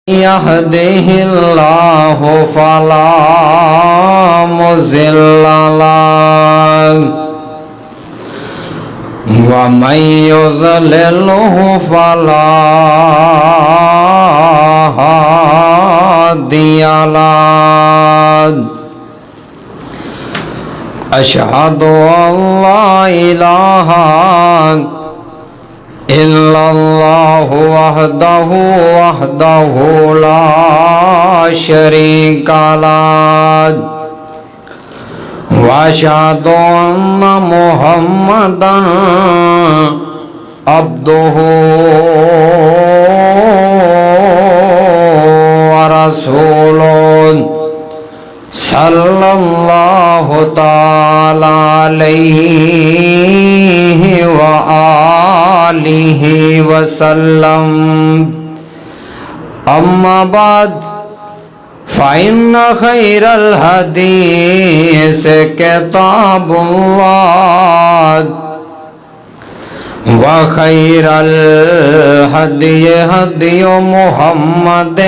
يهده الله فلا مضل له ومن يضلله فلا هادي له أشهد أن لا إله إلا الله وحده لا شريك له وأشهد أن محمدا عبده ورسوله صلى الله تعالى عليه وآله وسلم أما بعد فإن خير الحديث كتاب الله وخير الهدي هدي محمد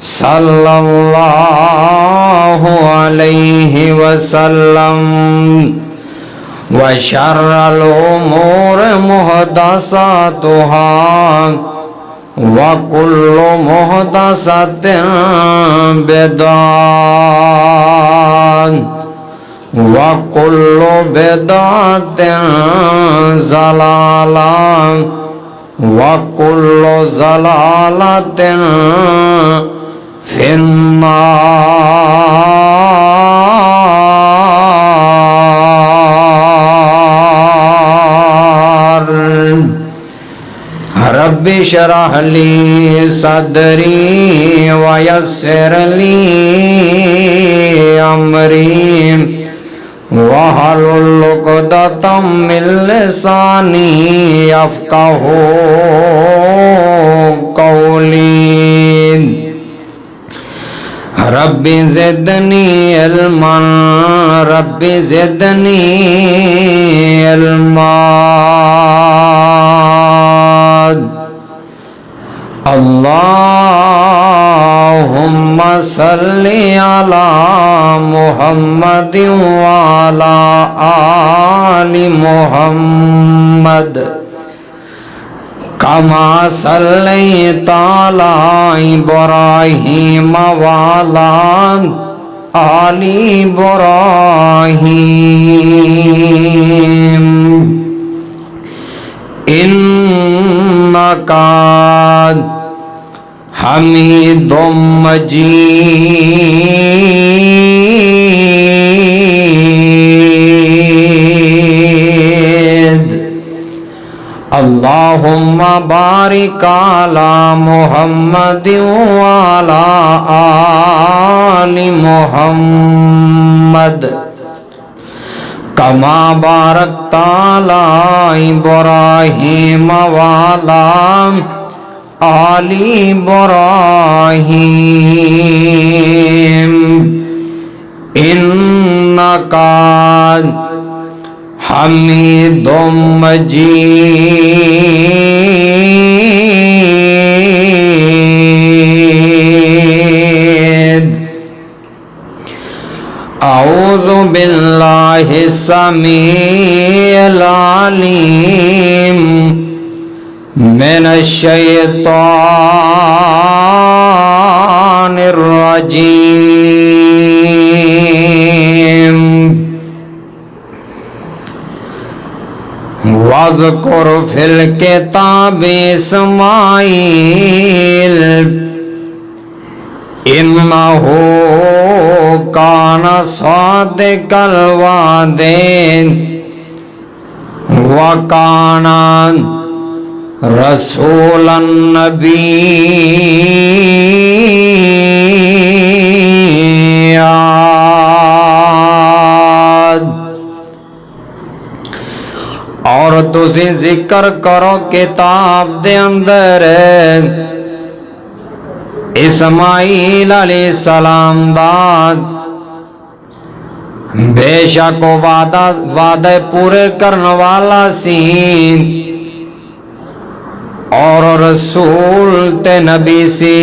صلى الله عليه وسلم وشر الأمور محدثاتها وكل محدثة بدعة وكل بدعة ضلالة وكل ضلالة في النار رب اشرح لي صدري ويسر لي أمري واحلل عقدة من لساني يفقهوا قولي رب زدني علما رب زدني علما اللهم صل على محمد وعلى آل محمد كما صليت على إبراهيم وعلى آل إبراهيم إنك حميد مجيد اللهم بارك على محمد وعلى آل محمد كما باركت على إبراهيم وعلى آل إبراهيم إنك حميد مجيد أعوذ بالله السميع العليم من الشيطان الرجيم واذكر في الكتاب إسماعيل إنه كان صادق الوعد وكان رسولا نبيا اور تسی ذکر کرو کتاب دے اندر اسماعیل علیہ السلام دا بے شک وعدے پورے کرنے والا سی اور رسول تے نبی سی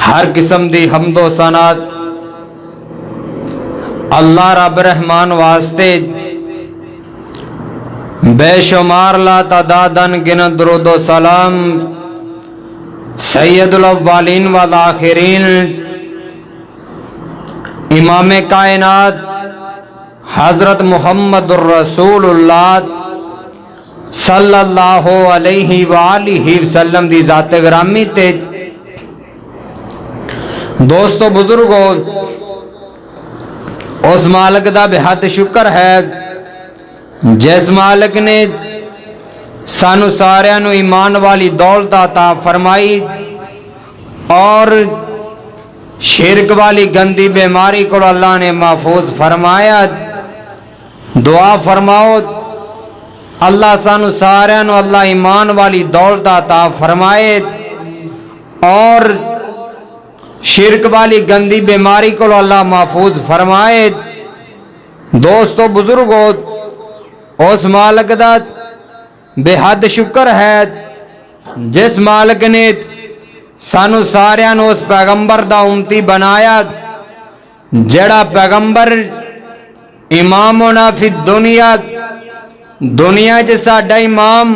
ہر قسم دی حمد و ثنا اللہ رب رحمان واسطے بے شمار لا تعدادن گن درود و سلام سید الاولین والآخرین امام کائنات حضرت محمد الرسول اللہ صلی اللہ علیہ وآلہ وسلم دی ذات گرامی تے دوستو بزرگو اس مالک دا بے حد شکر ہے جس مالک نے سانو سارے نو ایمان والی دولت عطا فرمائی اور شرک والی گندی بیماری کو اللہ نے محفوظ فرمایا دعا فرماؤ اللہ سانو سارے نو اللہ ایمان والی دولت عطا فرمائے اور شرک والی گندی بیماری کو اللہ محفوظ فرمائے دوستو بزرگو اس مالک دا بے حد شکر ہے جس مالک نے سانو سارے نو اس پیغمبر دا امتی بنایا جڑا پیغمبر امامنا فی الدنیا دنیا جیسا ڈا امام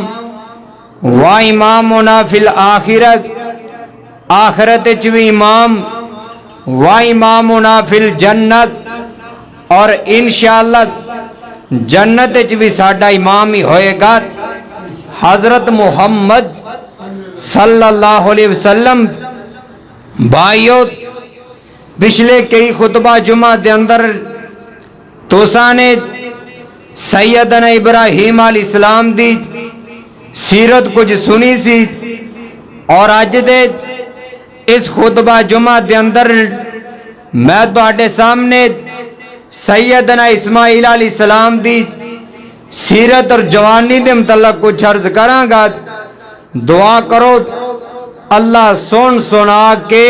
و امامنا فی الآخرت آخرت چوی امام و امامنا فی الجنت اور انشاءاللہ جنت چوی ساڈا امام ہی ہوئے گا حضرت محمد صلی اللہ علیہ وسلم بھائیو پچھلے کئی خطبہ جمعہ دے اندر توسا نے سیدنا ابراہیم علیہ السلام دی سیرت کچھ سنی سی اور آج دے اس خطبہ جمعہ دے اندر میں تو آٹے سامنے سیدنا اسماعیل علیہ السلام دی سیرت اور جوانی دے متعلق کچھ عرض کراں گا دعا کرو اللہ سنا کے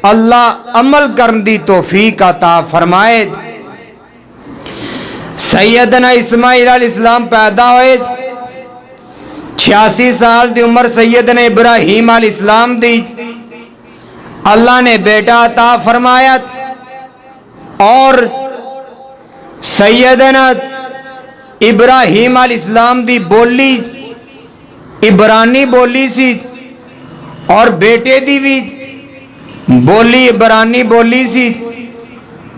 اللہ عمل کرن دی توفیق عطا فرمائے سیدنا اسماعیل علیہ السلام پیدا ہوئے 86 سال دی عمر سیدنا ابراہیم علیہ السلام دی اللہ نے بیٹا عطا فرمایا اور سیدنا ابراہیم علیہ السلام دی بولی عبرانی بولی سی اور بیٹے دی بھی بولی عبرانی بولی سی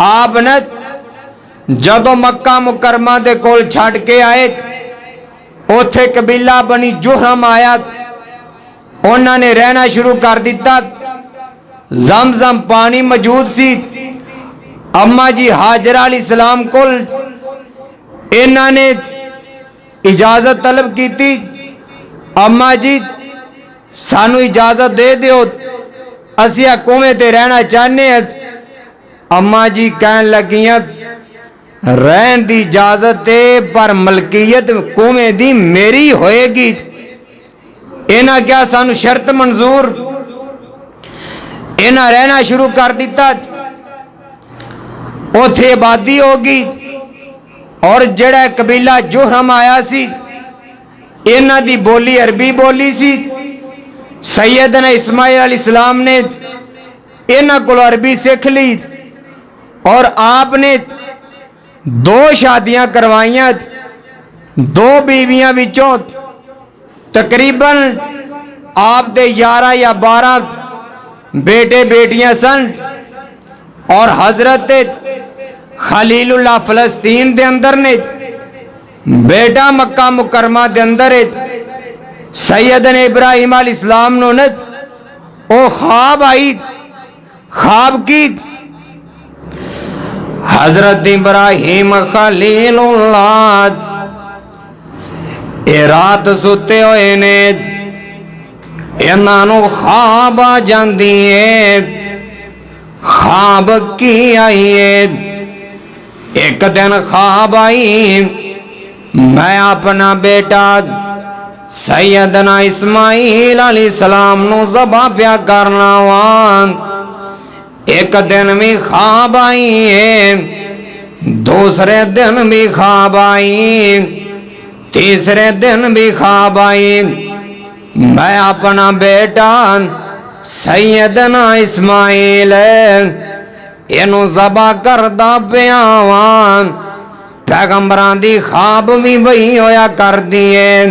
آپ نے جدو مکہ مکرمہ دے کول چھاڑ کے آئے اوتھے قبیلہ بنی جہرم آیا انہوں نے رہنا شروع کر دیتا زمزم پانی موجود سی اماں جی حاجرہ علیہ السلام کول انہوں نے اجازت طلب کی تھی اماں جی سانو اجازت دے دیو اسیا کنویں تے رہنا چاہنے ہیں اماں جی کہن لگیاں رہن دی اجازت تے پر ملکیت کنویں دی میری ہوئے گی انہاں کیا سانو شرط منظور انہاں رہنا شروع کر دیتا اوتھے آبادی ہوگی اور جڑا قبیلہ جہرم آیا سی انہاں دی بولی عربی بولی سی سیدنا اسماعیل علیہ السلام نے انہاں کو عربی سیکھ لی اور آپ نے 2 شادیاں کروائیاں 2 بیویاں وچوں تقریباً آپ دے 11 یا 12 بیٹے بیٹیاں سن اور حضرت خلیل اللہ فلسطین دے اندر نے بیٹا مکہ مکرمہ دے اندر سیدنا ابراہیم علیہ السلام نو نے او خواب آئی خواب کی حضرت ابراہیم خلیل اللہ اے رات ستے ہوئے نے انہاں نو خواب آ جاندی ہے خواب کی آئیے ایک دن خواب آئی میں اپنا بیٹا سیدنا اسماعیل علیہ السلام نو ذبح پیا کرنا وان ایک دن بھی خواب آئی ہے دوسرے دن بھی خواب آئی تیسرے دن بھی خواب آئی میں اپنا بیٹا سیدنا اسماعیل اینو ذبح کردا پیاواں پیغمبراں دی خواب بھی وہی ہویا کر دیے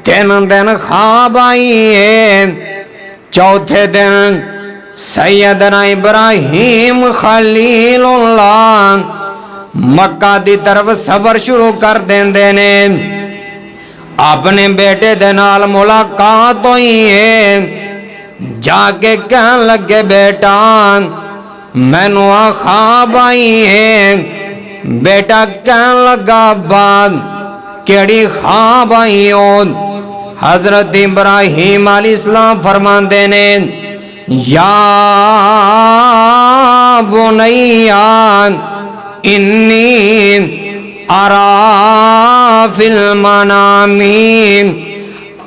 3 دن خواب آئی چوتھے دن سیدنا ابراہیم خلیل اللہ مکہ دی طرف سفر شروع کر دیندے نے اپنے بیٹے دے نال ملاقات ہوئی جا کے کہن لگے بیٹا مینوں خواب آئی بیٹا کہن لگا بعد کیڑی خواب آئی حضرت ابراہیم علیہ السلام فرماندے نے یا بنیا انی ارا فی المنام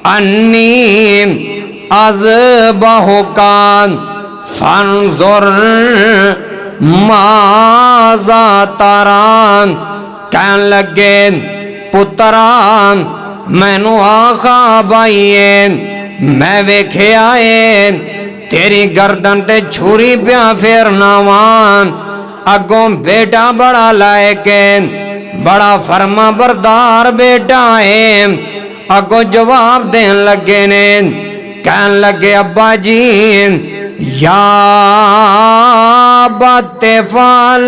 انی اذبحک فانظر ماذا ترى کہن لگے پتران مینوں خواب آئی میں ویکھیا تیری گردن تے چھری پیا پھیرنا وان اگوں بیٹا بڑا لائق بڑا فرما بردار بیٹا اگوں جواب دین لگے نے کہن لگے ابا جی یا باتفال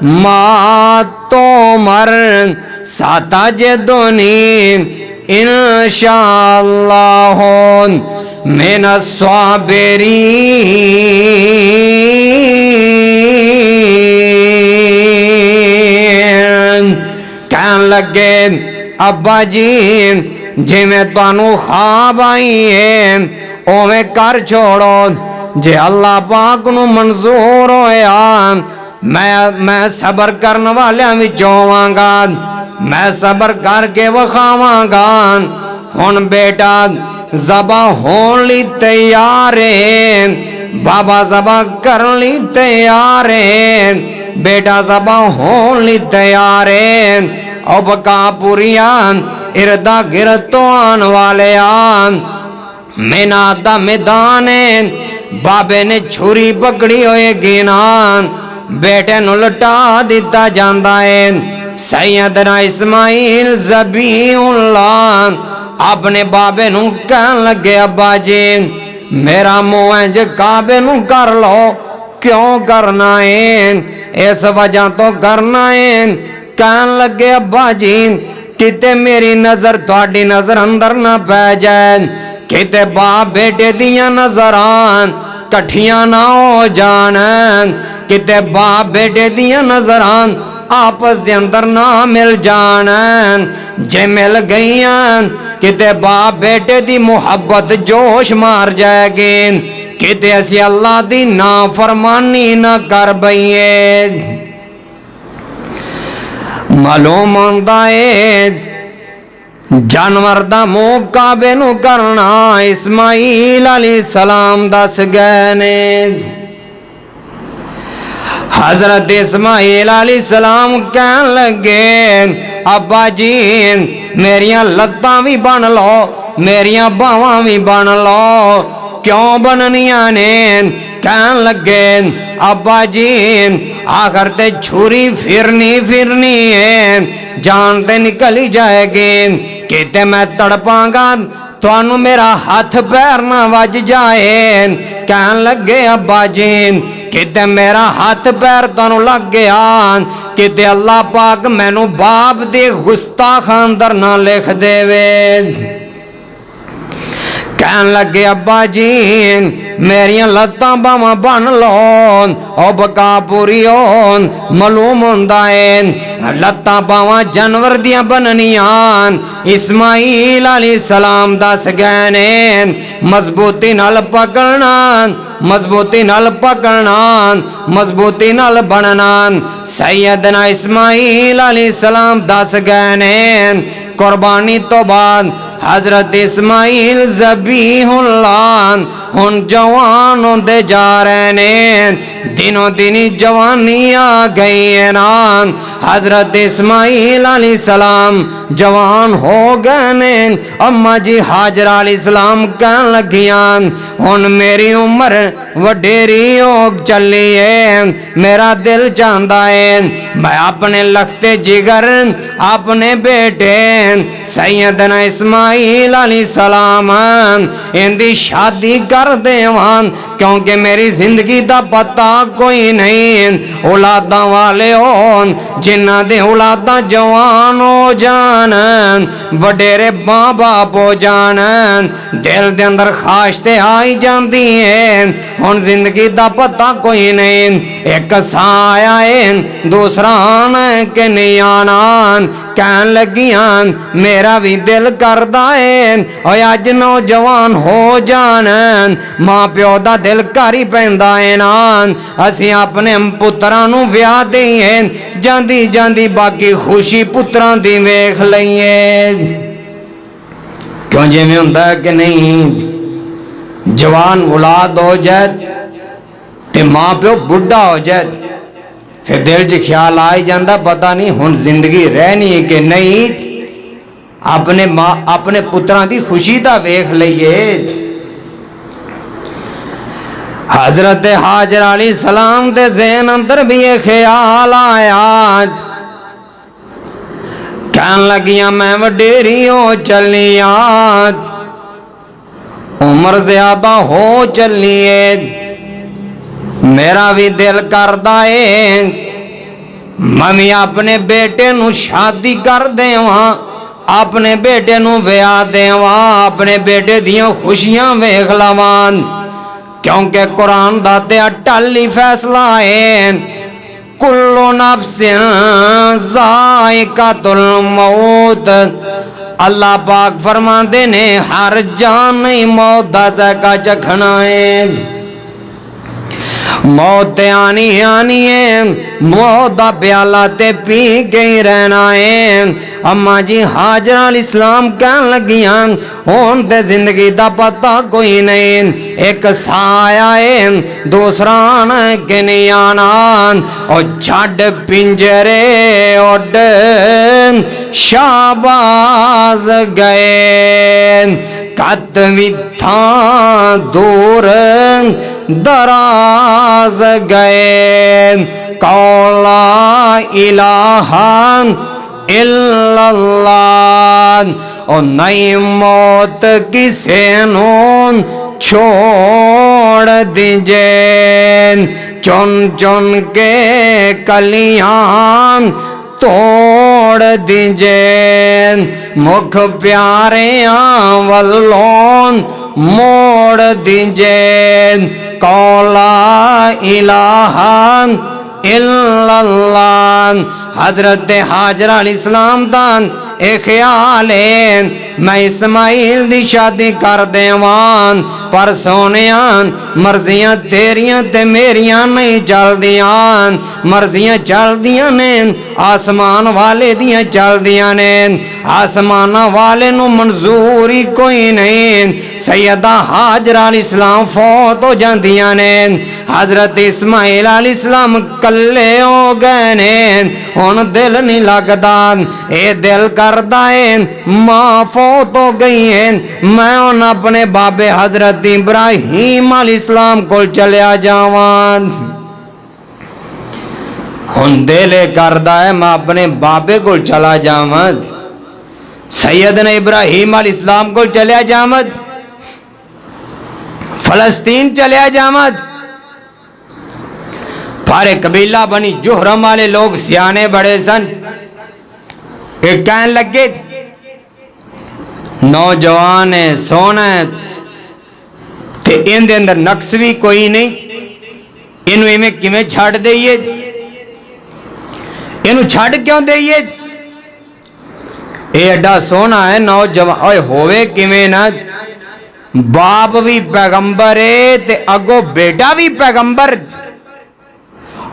ما تومر ستجدنی انشاءاللہ من الصابرین کہن لگے ابا جی جی میں تانوں خواب آئی اوے کر چھوڑو جے اللہ پاک نو منظور ہویا میں صبر کرن والیاں وچوں ہوواں گا میں صبر کر کے وکھاواں گا ہن بیٹا ذبح ہون لی تیار بابا ذبح کرن لی تیار بیٹا ذبح ہون لی تیار او بکا پوریاں اردا گرد آن والے آن مینا دا میدان بابے نے چھری پکڑی ہوئے گینان بیٹے نو لٹا دیتا جاندا ہے سیدنا اسماعیل ذبیح اللہ اپنے بابے نو کہن لگے ابا جی میرا منہ کعبے نو کر لو کیوں کرنا ہے اس وجہ تو کرنا ہے کہن لگے ابا جی کتے میری نظر تھوڑی نظر اندر نہ پہ جائے کتے باپ بیٹے دیاں نظران کٹھیاں نہ ہو جانن کتے باپ بیٹے دیاں نظران آپس دے اندر نہ مل جانن جے مل گئیاں کتے باپ بیٹے دی محبت جوش مار جائے گی کتے اسی اللہ دی نافرمانی نہ کر بئیے معلوم ہوندہ ہے جانور دا منہ کعبے نو کرنا اسماعیل علیہ السلام دس گئے نے حضرت اسماعیل علیہ السلام کہن لگے ابا جی میریاں لتاں بھی بن لو میریاں باواں بھی بن لو کیوں بننیاں نے کہن لگے ابا جی آخر تے چھری پھرنی ہے جان تے نکلی جائے گی کہتے میں تڑپاں گا توانو میرا ہاتھ پیر نہ وج جائے کہن لگے ابا جی کہتے میرا ہاتھ پیر توانو لگ گیا کہتے اللہ پاک مینو باپ دے گستاخ اندر نہ لکھ دے وے کہن لگے ابا جی میریاں لتاں باواں بن لو او بکا پوری ہون معلوم ہوندا ہے لتاں باواں جانور دیاں بننیاں اسماعیل علیہ السلام دس گئے نے مضبوطی نال پکڑنا مضبوطی نال پکڑنا مضبوطی نال بننا سیدنا اسماعیل علیہ السلام دس گئے نے قربانی تو بعد حضرت اسماعیل ذبیح اللہ ہن جوان ہوندے جا رہے نے دنوں دنی جوانی آ گئی ہے نا حضرت اسماعیل علیہ السلام جوان ہو گئے نے اما جی حاجر علیہ السلام کہن لگیاں ہن میری عمر وڈیری ہو چلی ہے میرا دل چاہتا ہے میں اپنے لختے جگر اپنے بیٹے سیدنا اسماعیل علیہ السلام ان دی شادی کر دیوان کیونکہ میری زندگی دا پتہ کوئی نہیں اولاداں والے ہون جنہ دے اولاداں جوان ہو جان وڈیرے ماں باپ ہو جان دل دے اندر خواہشیں آئی جاندی ہیں ہن زندگی دا پتہ کوئی نہیں ایک سایہ ہے دوسرا آنا کہ نہیں آنا کہن لگیاں میرا بھی دل کردہ ہے اور اج نوجوان ہو جان ماں پیو دا دل کاری پیندا ہے نا اسی اپنے پتراں نو ویاہ دئیے جاندی جاندی باقی خوشی پتراں دی ویکھ لئیے کیوں جی میں ہوندا ہے کہ نہیں جوان اولاد ہو جائے تے ماں پیو بڑھا ہو جائے پھر دل چ خیال آئی جاندہ پتہ نہیں ہن زندگی رہنی ہے کہ نہیں اپنے پتراں دی خوشی دا ویکھ لئیے حضرت حاجر علیہ السلام دے ذہن اندر بھی یہ خیال آیا کہن لگیاں میں وڈیری ہو چلی عمر زیادہ ہو چلیے میرا بھی دل کردہ ہے میں اپنے بیٹے نو شادی کر دے وہاں اپنے بیٹے نو ویاہ دے وہاں اپنے بیٹے دیاں خوشیاں ویکھ لوان کیونکہ قرآن دا تے اٹل ہی فیصلہ ہے کل نفس ذائقۃ الموت اللہ پاک فرماندے نے ہر جان نہیں موت دا ذائقہ چکھنا ہے موت آنی آنی ہے موت دا پیالہ تے پی گئی رہنا ہے اما جی حاجر علیہ السلام کہن لگیاں ہون تے زندگی دا پتہ کوئی نہیں ایک سایہ ہے دوسرا آنا کہ نہیں آنا اور چھڑ پنجرے اڈ شاباز گئے کت ویتھاں دور دراز گئے قولا الہ الا اللہ اور نئی موت کسے نون چھوڑ دیجئے چن چن کے کلیاں توڑ دیجئے مکھ پیارے واللون موڑ دیجئے قولا الہ الا اللہ حضرت حاجر علیہ السلام دان اے خیال ہے میں اسماعیل دی شادی کر دیوان پر سونیاں مرضیاں تیریاں تے میریاں نہیں چل دیاں مرضیاں چل دیاں نے آسمان والے دیاں چل دیاں نے آسمان والے نو منظوری کوئی نہیں سیدہ حاجر علیہ السلام فوت ہو جاندیاں نے حضرت اسماعیل علیہ السلام کلے ہو گئے نے ہن دل نہیں لگدا اے دل کردہ ہے ماں فوت ہو گئی ہیں میں ان اپنے بابے حضرت ابراہیم علیہ السلام کو چلیا جاوان ہن دل کردہ ہے میں اپنے بابے کو چلا جاوان سیدنا ابراہیم علیہ السلام کو چلیا جاوان فلسطین چلیا جاوان پارے قبیلہ بنی جہرم والے لوگ سیانے بڑے سن ایک کہن لگے نوجوان ہے سونا ہے تے ان دے اندر نقص بھی کوئی نہیں انہوں ہمیں کیویں چھاڑ دئیے انہوں چھاڑ کیوں دئیے اے اڈا سونا ہے نوجوان اوے ہوئے کیویں نہ باپ بھی پیغمبر ہے تے اگو بیٹا بھی پیغمبر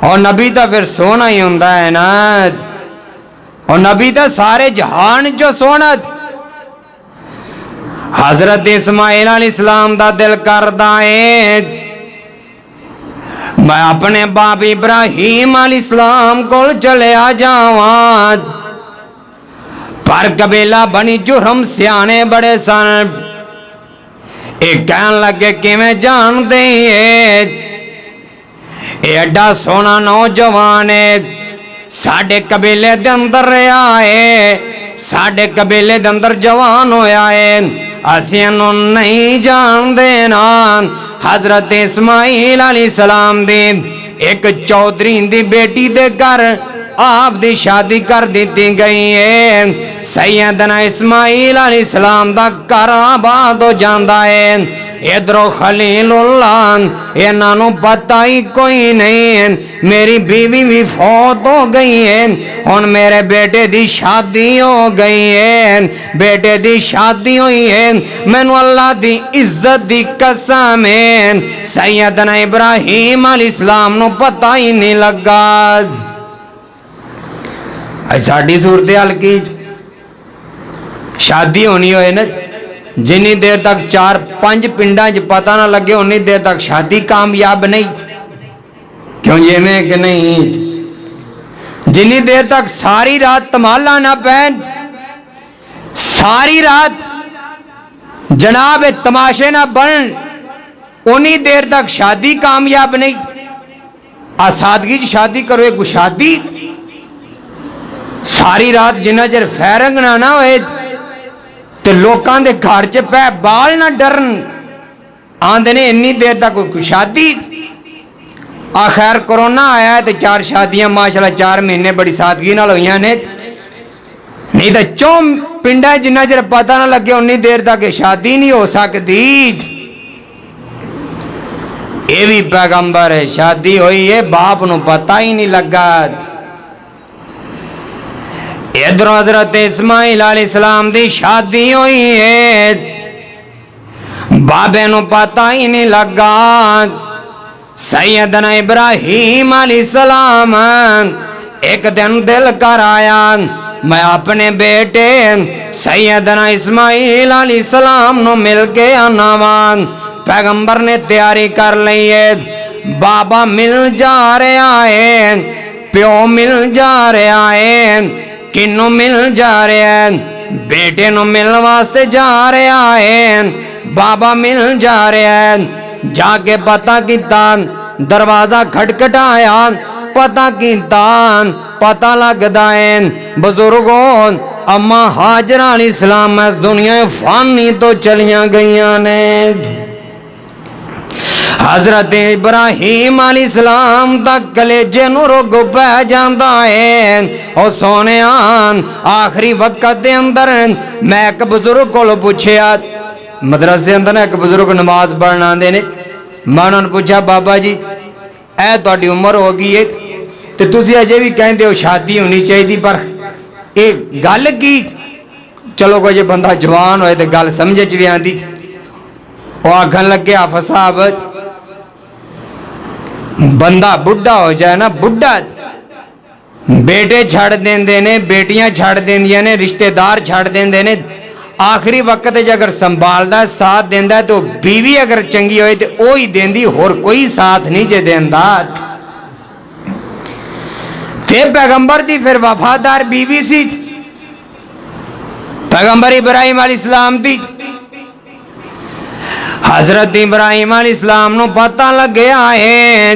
اور نبی تا پھر سونا ہی ہوندہ ہے نا اور نبی تا سارے جہان جو سونا حضرت اسماعیل علیہ السلام دا دل کردا ہے میں اپنے باپ ابراہیم علیہ السلام کو چلیا جاواں، پر قبیلہ بنی جرہم سیانے بڑے سن، ایک کہن لگے کہ میں جان دیں ایڈا سونا نوجوان ہے ساڑھے قبیلے دے اندر رہا ہے، ساڑھے قبیلے دے اندر جوان ہویا ہے، اسی انہوں نہیں جان دینا۔ حضرت اسماعیل علیہ السلام دی ایک چودھری دی بیٹی دے گھر آپ دی شادی کر دیتی گئی ہے، سیدنا اسماعیل علیہ السلام دا گھر آباد ہو جاندا ہے، ادھرو خلیل اللہ انہاں نوں پتہ ہی کوئی نہیں میری بیوی بھی فوت ہو گئی ہے، ہن میرے بیٹے دی شادی ہو گئی ہے، بیٹے دی شادی ہوئی ہے، مینوں اللہ دی عزت دی قسم ہے سیدنا ابراہیم علیہ السلام نوں پتہ ہی نہیں لگا۔ ساڑی صورتحال کی شادی ہونی ہوئے نا، جنی دیر تک 4-5 پنڈاں پتہ نہ لگے انی دیر تک شادی کامیاب نہیں، کیوں جی میں کہ نہیں؟ جنی دیر تک ساری رات تمالا نہ پہن، ساری رات جناب تماشے نہ بن، انی دیر تک شادی کامیاب نہیں۔ آسادگی جی شادی کرو، ایک شادی ساری رات جنہ چر فیرنگ نہ ہوئے تے لوکاں دے گھر چ پہ بال نہ ڈرن، آندے نے انی دیر تک کوئی شادی۔ آخر کرونا آیا ہے تے 4 شادیاں ماشاءاللہ 4 مہینے بڑی سادگی نال ہوئیاں نے، نہیں تے 4 پنڈا جنہ چر پتہ نہ لگے انی دیر تک شادی نہیں ہو سکتی۔ یہ بھی پیغمبر ہے، شادی ہوئی ہے باپ نو پتہ ہی نہیں لگا۔ ادھر حضرت اسماعیل علیہ السلام دی شادی ہوئی ہے، بابے نو پتہ ہی نہیں لگا۔ سیدنا ابراہیم علیہ السلام ایک دن دل کر آیا میں اپنے بیٹے سیدنا اسماعیل علیہ السلام نو مل کے آنا وان۔ پیغمبر نے تیاری کر لی ہے، بابا مل جا رہا ہے، پیو مل جا رہا ہے، کنو مل جا رہا ہے، بیٹے نو مل واسطے جا رہا ہے، بابا مل جا رہا ہے۔ جا کے پتہ کیتا، دروازہ کھٹکھٹایا، پتہ کیتا، پتہ لگدا ہے بزرگوں اما ہاجرہ علیہ السلام اس دنیا فانی تو چلیاں گئیاں نے۔ حضرت ابراہیم علیہ السلام تک کلیجے نو رگ پہ جاندا ہے۔ او سونیان آخری وقت دے اندر میں ایک بزرگ کو پوچھیا، مدرسے اندر ایک بزرگ نماز پڑھنا دے نے، میں انہوں نے پوچھا بابا جی اے تہاڈی عمر ہو گئی ہے تے تسی اجے بھی کہندے ہو شادی ہونی چاہیے، پر اے گل کی؟ چلو کوئی بندہ جوان ہوئے تے گل سمجھ چ بھی آندی۔ وہ آکھن لگے حافظ صاحب بندہ بڈھا ہو جائے نا، بڈھا بیٹے چھڑ دیندے نے، بیٹیاں چھڑ دیندیاں نے، رشتہ دار چھڑ دیندے نے، آخری وقت اگر سنبھالدا ساتھ دیندا ہے تو بیوی اگر چنگی ہوئے تو وہی دیندی، اور کوئی ساتھ نہیں جے دیندا۔ تے پیغمبر دی پھر وفادار بیوی سی پیغمبر ابراہیم علیہ السلام دی۔ حضرت ابراہیم علیہ السلام نو پتہ لگ گیا ہے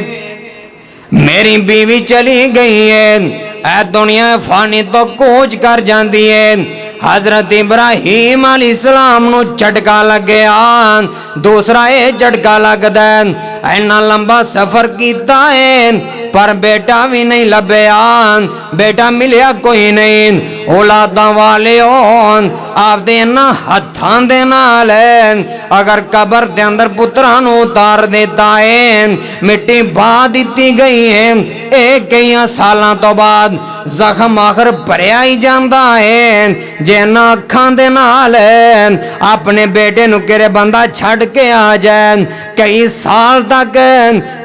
میری بیوی چلی گئی ہے، اے دنیا فانی تو کوچ کر جاندی ہے۔ حضرت ابراہیم علیہ السلام نو چٹکا لگ گیا، دوسرا اے چٹکا لگ دین اینا لمبا سفر کیتا ہے پر بیٹا بھی نہیں لبیا، بیٹا ملیا کوئی نہیں۔ اولاداں والے ہون آپ دینا ہتھان دینا لین، اگر قبر دے اندر پتران اتار دیتا ہے، مٹی با دیتی گئی ہے، ایک کئیاں سالاں تو بعد زخم آخر پریا ہی جاندہ ہے۔ جینا اکھان دینا لین اپنے بیٹے نو کرے بندہ چھڑ کے آ جائیں، کئی سال تک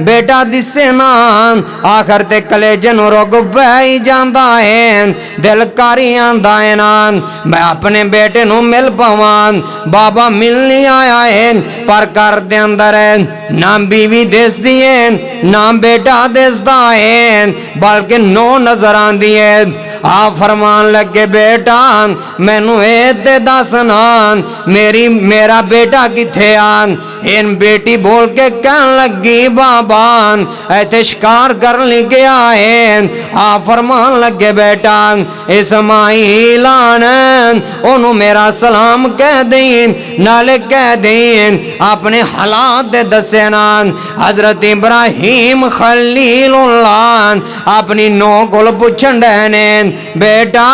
بیٹا دسے نا، آخر تے کلیجے نو روگ وہی جاندہ ہے، دل کاری آندہ ہے نا، میں اپنے بیٹے نو مل پوان بابا مل نہیں آیا ہے پر کر دے اندر ہے نہ بیوی دیس دیئے نہ بیٹا دیس دائیں بلکہ نو نظر آن دیئے آپ فرمان لگے بیٹا میں نو ایتے داسنان میرا بیٹا کتھے آن ان بیٹی بول کے کہن لگی بابان ایتے شکار کر لی گیا ہے آپ فرمان لگے بیٹا اسماعیل آنن انہوں میرا سلام کہہ دیں نالے کہہ دیں اپنے حالات دسینان حضرت ابراہیم خلیل اللہ اپنی نو گل پچھن ڈہنین بیٹا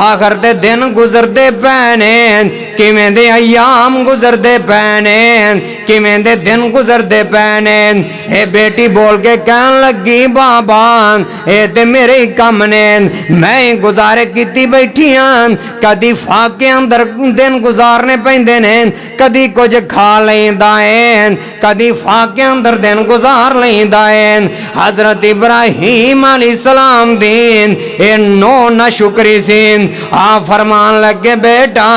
آخر دے دن گزر دے پینین کہ میں دے ایام گزر دے پینین کہ میں دے دن گزر دے پینین اے بیٹی بول کے کہن لگی بابان اے تے میرے کم نین میں گزارے کیتی بیٹھیاں کدی فاقے اندر دن گزارنے پیندینین کدی کچھ کھا لیں دائیں کدی فاقے اندر دن گزار لیں دائیں حضرت ابراہیم علیہ السلام دین اے نو نہ شکری سین آپ فرمان لگے بیٹا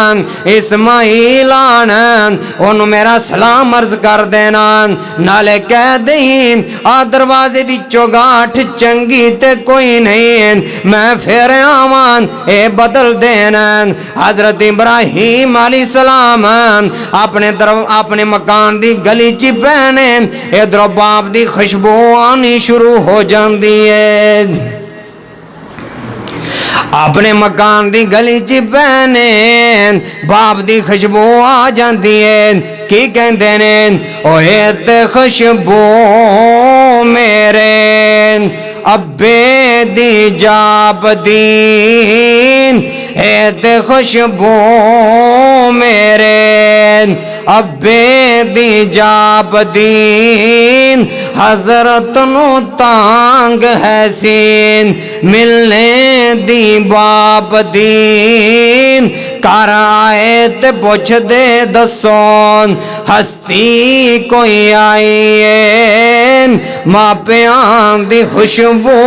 اسماعیل آنن انہوں میرا سلام عرض کر دینا نالے کہہ دیں دروازے دی چوگاٹھ چنگی تے کوئی نہیں میں پھر آمان اے بدل دینا حضرت ابراہیم علیہ السلام اپنے مکان دی گلی چی پہنے ادھر باپ دی خوشبو آنی شروع ہو جاندی ہے اپنے مکان دی گلی چی پہنے باپ دی خوشبو آ جاندی ہے کی کہندے نے اوہیت خوشبو میرے ابے دی جاب دین ایت خوشبو میرے ابے دی جاب دین حضرت نو تانگ ہے سین ملنے دی باب دین کار آئے تے پوچھ دے دسون ہستی کوئی آئی ہے ماں پیان دی خوشبو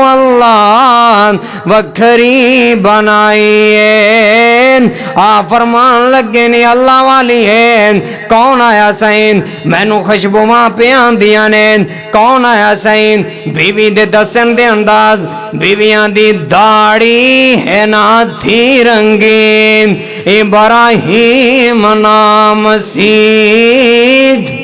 اللہ وکھری بنائی ہے آپ فرمان لگے نہیں اللہ والی ہے کون آیا سین میں نو خوشبو ماں پیان دیا نین کون آیا سین بیوی دے دسن دے انداز بیویاں دی داڑی ہے نا تھی رنگین ابراہیم نام سید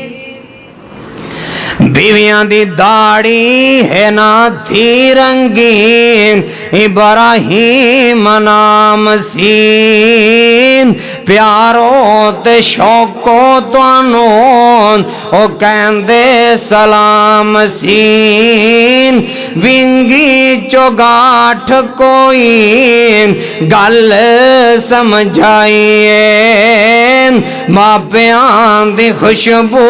بیویاں دی داڑی ہے نا تھی رنگین ابراہیم نام سین پیارو تے شوقو توانون او کہندے سلام سین ونگی چوگاٹھ کوئی گل سمجھائیے ماں پیان دی خوشبو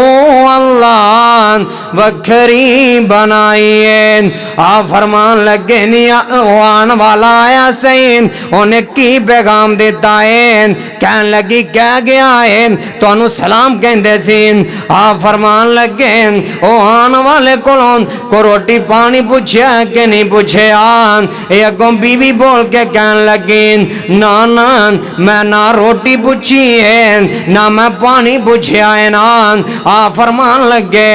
اللہ وکھری بنائیے آپ فرمان لگے آن والا آیا سین انہیں کی پیغام دیتا ہے کہن لگی کہہ گیا ہے تو انہوں سلام کہندے سین آپ فرمان لگے آن والے کو روٹی پانی پوچھیا کہ نہیں پوچھے آن ایک بیوی بول کے کہن لگی نانا میں نہ روٹی پوچھی ہے نہ میں پانی پوچھیا ہے نان آپ فرمان لگے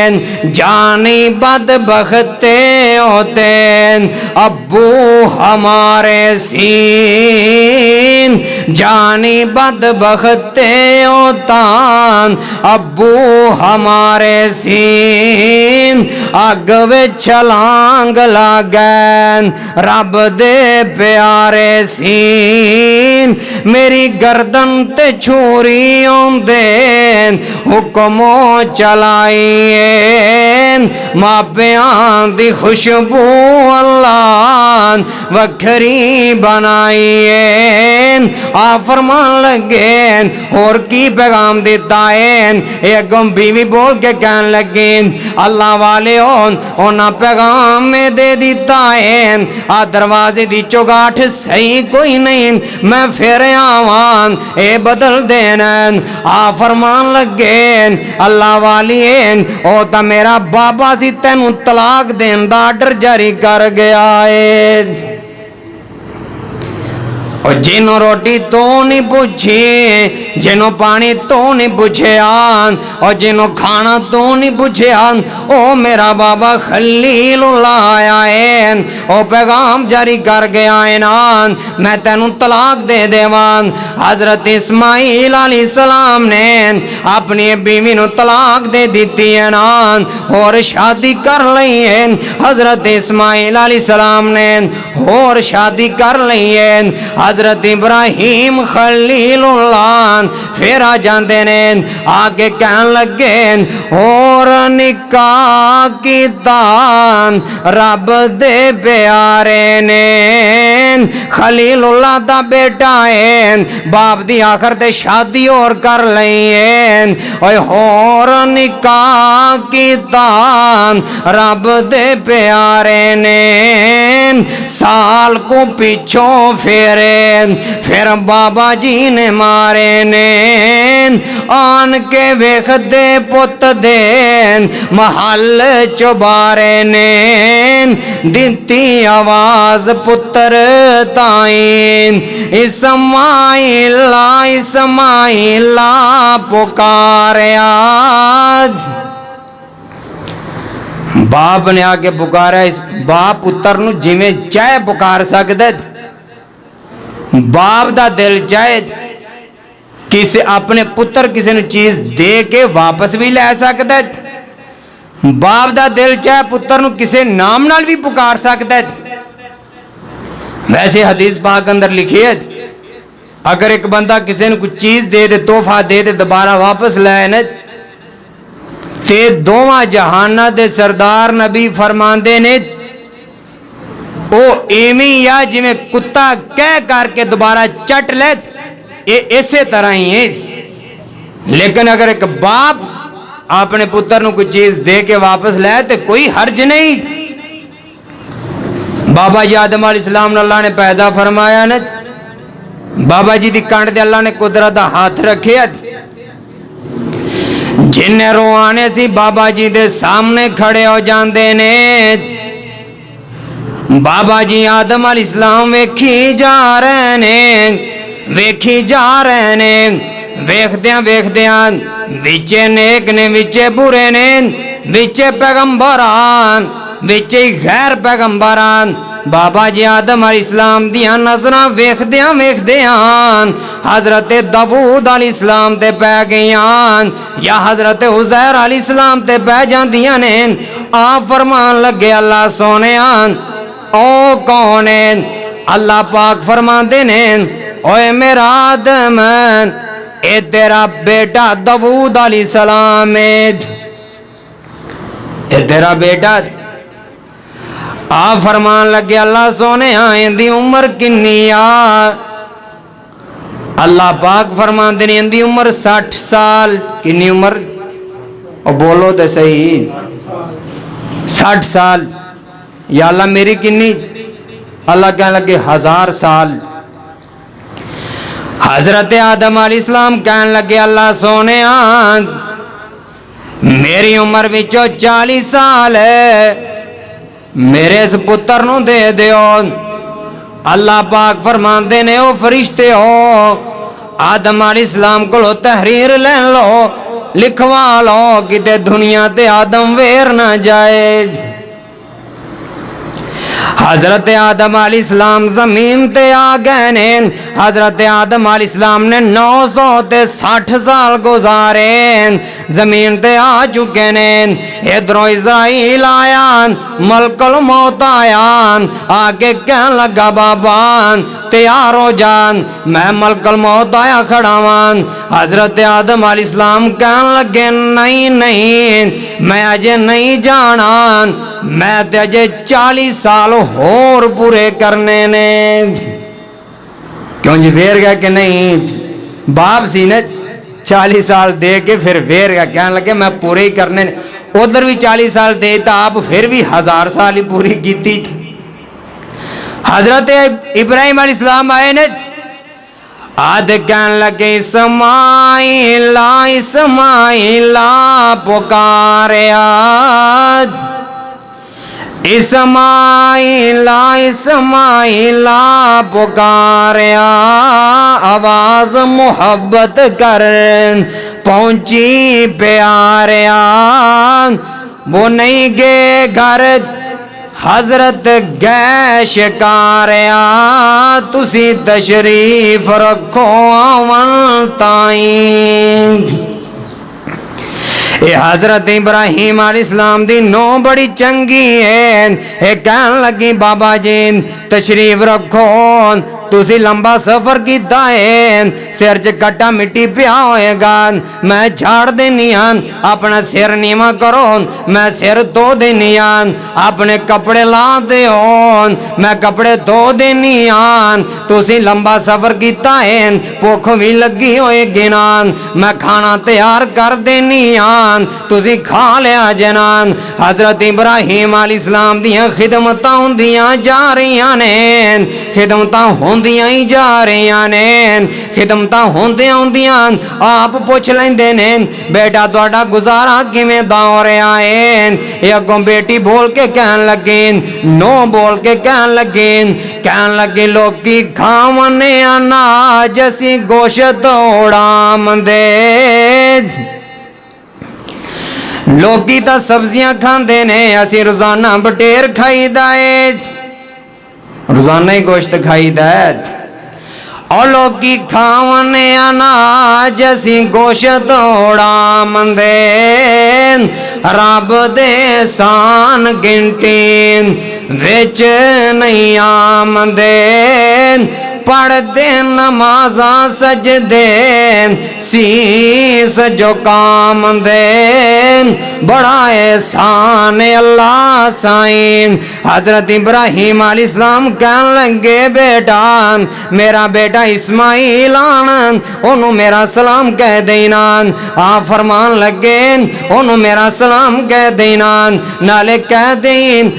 جانی بدبختے ہوتے ابو ہمارے سین جانی بدبختے ہوتان ابو ہمارے سین اگوے چھلانگ لگین رب دے پیارے سین میری گردن تے چھوریوں دین حکموں چلائیں ماں پیان دی خوشبو اللہ وکھری بنائیں آپ فرمان لگیں اور کی پیغام دیتا ہے ایک بیوی بول کے کہن لگیں اللہ والے ہونا پیغام میں دے دیتا ہے دروازے دی چوگاٹھ صحیح کوئی نہیں میں پھر آوان اے بدل دینن آپ فرمان لگیں اللہ والی او تا میرا بابا سی تینوں طلاق دین دا آرڈر جاری کر گیا ہے اور جنوں روٹی تو نہیں پوچھی، جنوں پانی تو نہیں پوچھیا، اور جنوں کھانا تو نہیں پوچھیا، او میرا بابا خلیل اللہ آیا ہے، او پیغام جاری کر گیا ہے نا، میں تینوں طلاق دے دیوان۔ حضرت اسماعیل علیہ السلام نے اپنی بیوی نو طلاق دے دیتی ہے نا، اور شادی کر لئی ہے۔ حضرت اسماعیل علیہ السلام نے اور شادی کر لئی ہے۔ حضرت ابراہیم خلیل اللہ پھر آ جاندے نے، آگے کہن لگے اور نکاح کیتا رب دے پیارے نے، خلیل اللہ دا بیٹا ہے، باپ دی آخر تے شادی اور کر لئی ہے، اور نکاح کیتا رب دے پیارے نے، سال کو پیچھوں پھیرے پھر بابا جی نے مارے نے، آن کے ویکھ دے پت دے محل چبارے نے، دیتی آواز پتر تائیں اسماعیل اسماعیل پکاریا۔ باپ نے آگے پکارا، اس باپ پتر نو جویں چاہے پکار سکدا، باپ دا دل چاہے کسی اپنے پتر کسی نو چیز دے کے واپس بھی لے سکدا، باپ دا دل چاہے پتر نو کسی نام نال بھی پکار سکدا۔ ویسے حدیث پاک اندر لکھی ہے اگر ایک بندہ کسی نو کچھ چیز دے دے، تحفہ دے دے، دوبارہ واپس لے نا، تے دوواں جہانہ دے سردار نبی فرماندے نے او ایمی یا جی میں کتا کہہ کر کے دوبارہ چٹ لے، اسے طرح ہی ہے۔ لیکن اگر ایک باپ اپنے پتر نو کوئی چیز دے کے واپس لے تو کوئی حرج نہیں۔ بابا جی آدم علیہ السلام نے اللہ نے پیدا فرمایا نا، بابا جی دی کانڈ دے اللہ نے قدرت دا ہاتھ رکھے، جن روانے سی بابا جی دے سامنے کھڑے ہو جاندے نے۔ بابا جی آدم علیہ السلام ویکھی جا رہے نے، ویکھی جا رہے نے، ویکھدیاں ویکھدیاں وچے نیک نے، وچے برے نے، وچے پیغمبران، وچے غیر پیغمبران۔ بابا جی آدم علیہ السلام دیاں نظراں ویکھدیاں ویکھدیاں حضرت داؤد علیہ السلام تے پہ گئیاں، یا حضرت عزیر علیہ السلام تے پہ جاندیاں نے۔ آپ فرمان لگے اللہ سونیاں او کون ہے؟ اللہ پاک فرماندے نے اوے میرا آدم اے تیرا بیٹا داؤد علیہ السلام ہے، اے تیرا بیٹا۔ آپ فرمان لگے اللہ سونے ان دی عمر کنی آ؟ اللہ پاک فرماندے نے ان دی عمر 60 سال۔ کنی عمر؟ او بولو تے صحیح، 60 سال۔ یا اللہ میری کنی؟ اللہ کہنے لگے 1000 سال۔ حضرت آدم علیہ السلام کہنے لگے اللہ سونے میری عمر وچوں 40 سال ہے، میرے اس پتر نو دے دیو۔ اللہ پاک فرماندے نے او فرشتے ہو آدم علیہ السلام کو تحریر لین لو، لکھوا لو کتے دنیا تے آدم ویر نہ جائے۔ حضرت آدم علیہ السلام زمین تے آ گئے نے۔ حضرت آدم علیہ السلام نے 960 سال گزارے زمین تے آ چکے نے۔ ادھروں اسرائیل آیا، ملک الموت آیا، آگے کہنے لگا بابا تیار ہو جان، میں ملک الموت آیا کھڑا وان۔ حضرت آدم علیہ السلام کہنے لگے نہیں نہیں میں اجے نہیں جانا، میں تے اجے 40 سال اور پورے کرنے نے۔ کیوں جی ویر گیا کہ نہیں؟ باپ سی نے 40 سال دے کے پھر ویر گیا، کہنے لگے میں پورے ہی کرنے نے۔ ادھر بھی 40 سال دیتا آپ پھر بھی 1000 سال ہی پوری کیتی۔ حضرت ابراہیم علیہ السلام آئے نے، آدھ کہنے لگے اسماعیل اسماعیل پکارے، اسماعیلا اسماعیلا پکاریا، آواز محبت کر پہنچی پیاریا، وہ نہیں گے گھر حضرت گئے شکاریا، تسی تشریف رکھو آون تائیں۔ اے حضرت ابراہیم علیہ السلام دی نو بڑی چنگی ہے، اے کہن لگی بابا جی تشریف رکھو، تسی لمبا سفر کیتا ہے، سر چ کٹا مٹی پیا ہوئے گا، میں جھاڑ دینی ہاں، اپنا سر نیواں کرو، میں سر دھو دینی ہاں، اپنے کپڑے لا دے ہو، میں کپڑے دھو دینی ہاں، تسی لمبا سفر کیتا ہے، بھوک بھی لگی ہوئے گنا، میں کھانا تیار کر دینی ہاں، تسی کھا لیا جنان۔ حضرت ابراہیم علیہ السلام دیاں خدمتاں ہوندیاں جا رہیاں نے، خدمتاں ہوندیاں ہی جا رہیاں نے، خدمتاں ہوندیاں آپ پوچھ لیندے نے بیٹا تہاڈا گزارا کیویں دا ہو رہا ہے، یہ اگوں بیٹی بول کے کہن لگی، نو بول کے کہن لگی لوکی کھاونے اناج اسی گوشت اڑام دے، لوکی تا سبزیاں کھاندے نے، اسی روزانہ بٹیر کھائی دائے، روزانہ ہی گوشت کھائی دائے، اور لوکی کھاونے اناج اسی گوشت اڑام دے، رب دے سان گنٹی وچ نہیں آم دے، پڑھ دے نمازاں سجدے سیس جو کام دے، بڑا احسان اللہ سائیں۔ حضرت ابراہیم علیہ السلام کہن لگے بیٹا میرا بیٹا اسماعیل آنا، انہوں میرا سلام کہہ دینا، آپ فرمان لگے انہوں میرا سلام کہہ دینا، نالے کہہ دین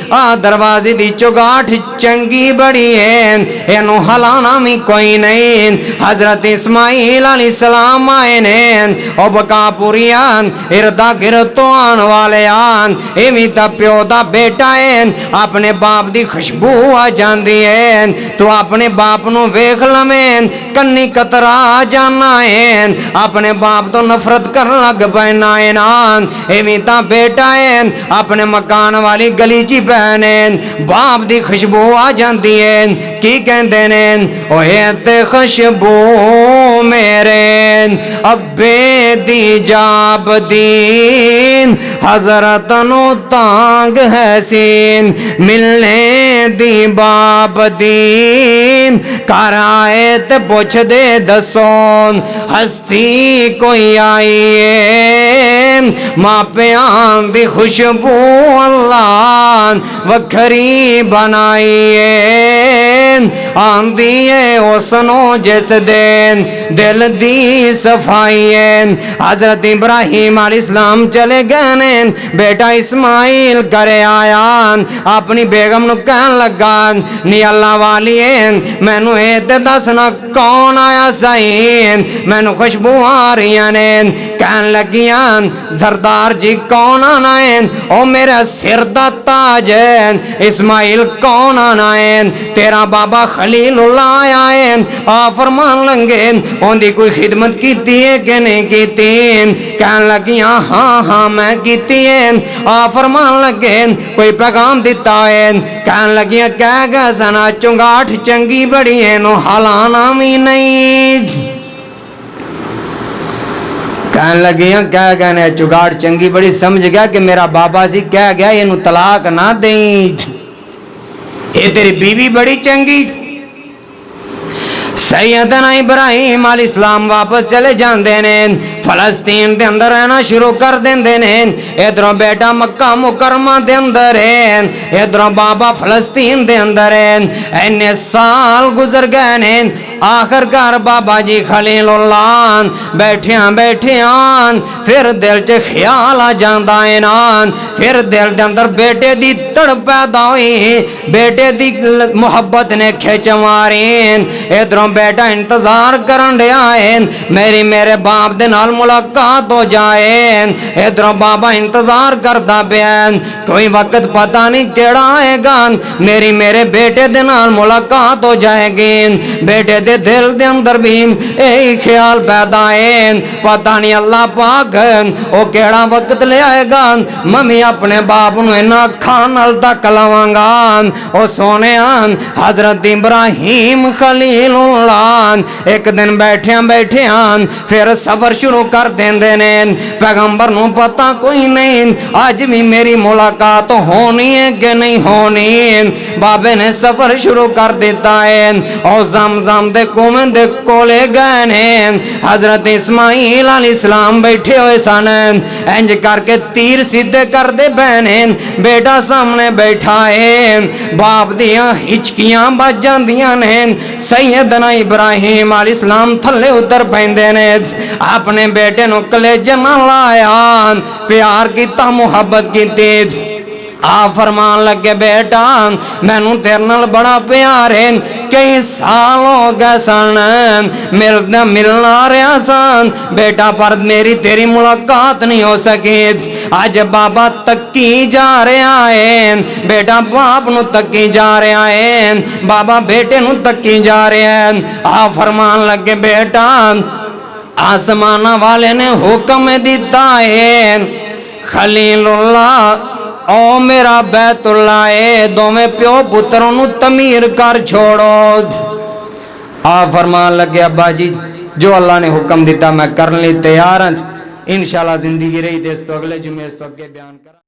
دروازے دی چگاٹھ چنگی بڑی ہے، انہوں ہلانا میں کوئی نہیں۔ حضرت اسماعیل علیہ السلام آئے نے، او بکا پوریان اردہ گرتو آن والے آن، ایمی تا پیو دا بیٹا ہے، اپنے باپ دی خوشبو آ جان دی ہے، تو اپنے باپ نو ویکھ لمیں کنی قطرہ جانا ہے، اپنے باپ تو نفرت کر لگ پینا ہے نان، ایمی تا بیٹا ہے، اپنے مکان والی گلی چی پہنے، باپ دی خوشبو آ جان دی ہے، کی کہندے نے اوہیتے خوشبو میرے ابے دی جاب دین، حضرت نو تانگ ہے سین ملنے دی باب دین، کار آئے تے پوچھ دے دسون ہستی کوئی آئی ہے، ماں پیان دی خوشبو اللہ وکھری بنائی ہے، آن دیئے اوسنو جس دین دل دی صفائی ہے۔ حضرت ابراہیم علیہ السلام چلے گئے، بیٹا اسماعیل کرے آیا، اپنی بیگم نو کہن لگا نی اللہ والی میں نو ایتے دسنا کون آیا سائین، میں نو خوشبو آ رہی ہیں، کہن لگیاں زردار جی کون آنا ہے، او میرا سر دا تاج ہے، اسماعیل کون آنا ہے، تیرا بابا خلیل اللہ آیا ہے، آ فرمان لنگے ان دی کوئی خدمت کیتی ہے کہ نہیں کیتی، کہن لگیاں ہاں ہاں میں کیتی ہے، آ فرمان لگے کوئی پیغام دیتا ہے، کہن لگیاں کہہ گا سنا چنگاٹھ چنگی بڑی ہے نو حالانا بھی نہیں، کہن لگیاں کہہ گئے نے چگاڑ چنگی بڑی، سمجھ گیا کہ میرا بابا سی کہہ گیا یہ نو طلاق نہ دیں، اے تیری بیوی بڑی چنگی۔ سیدنا ابراہیم علیہ السلام واپس چلے جاندے نے، فلسطین دے اندر رہنا شروع کر دیندے نے، ادھروں بیٹا مکہ مکرمہ دے اندر ہے، ادھروں بابا فلسطین دے اندر ہے، اینے سال گزر گئے نے، آخر کار بابا جی خلیل اللہ بیٹھیاں بیٹھیاں پھر دل چ خیال آ جاندا ہے نا، پھر دل دے اندر بیٹے دی تڑ پیدا ہوئی، بیٹے دی محبت نے کھچ ماری، ادھروں بیٹا انتظار کرن ڈیا ہے میرے باپ دے نال ملاقات ہو جائے، ادھروں بابا انتظار کردا پیا کوئی وقت پتہ نہیں کیڑا آئے گا میرے بیٹے دے نال ملاقات ہو جائے گی۔ بیٹے دے دل دے اندر بھی یہی خیال پیدا ہے پتہ نہیں اللہ پاک او کیڑا وقت لے آئے گا ممی اپنے باپ نو اینا کھان نال تک لاواں گا۔ او سونے حضرت ابراہیم خلیل اللہ ایک دن بیٹھیاں پھر سفر شروع کر دیندے نے، پیغمبر نو پتہ کوئی نہیں آج بھی میری ملاقات ہونی ہے کہ نہیں ہونی، بابے نے سفر شروع کر دیتا ہے اور زمزم دے کنویں دے کولے گئے نے، حضرت اسماعیل علیہ السلام بیٹھے ہوئے سن، انج کر کے تیر سیدھے کر دے بہنے، بیٹا سامنے بیٹھا ہے، باپ دیاں ہچکیاں بج جاندیاں نے، سیدنا ابراہیم علیہ السلام تھلے اتر پیندے نے، اپنے بیٹے نو کلیجے نال لایا، پیار کیتا محبت کیتی، فرمان لگے بیٹا مینوں تیرے نال بڑا پیار ہے، کئی سال ہو گئے سن ملنا رہا سن بیٹا پر میری تیری ملاقات نہیں ہو سکی، آج بابا تکی جا رہا ہے، بیٹا باپ نو تکی جا رہا ہے، بابا بیٹے نو تکی جا رہا ہے، فرمان لگے بیٹا آسمان والے نے حکم دیتا ہے خلیل اللہ او میرا بیت اللہ ہے دو میں پیو پتروں نو تمیر کر چھوڑو۔ فرمان لگے ابا جی جو اللہ نے حکم دیتا میں کرنے تیار ہوں، انشاءاللہ زندگی رہی دے اس تو اگلے جمعے اس تو اگے بیان کرا۔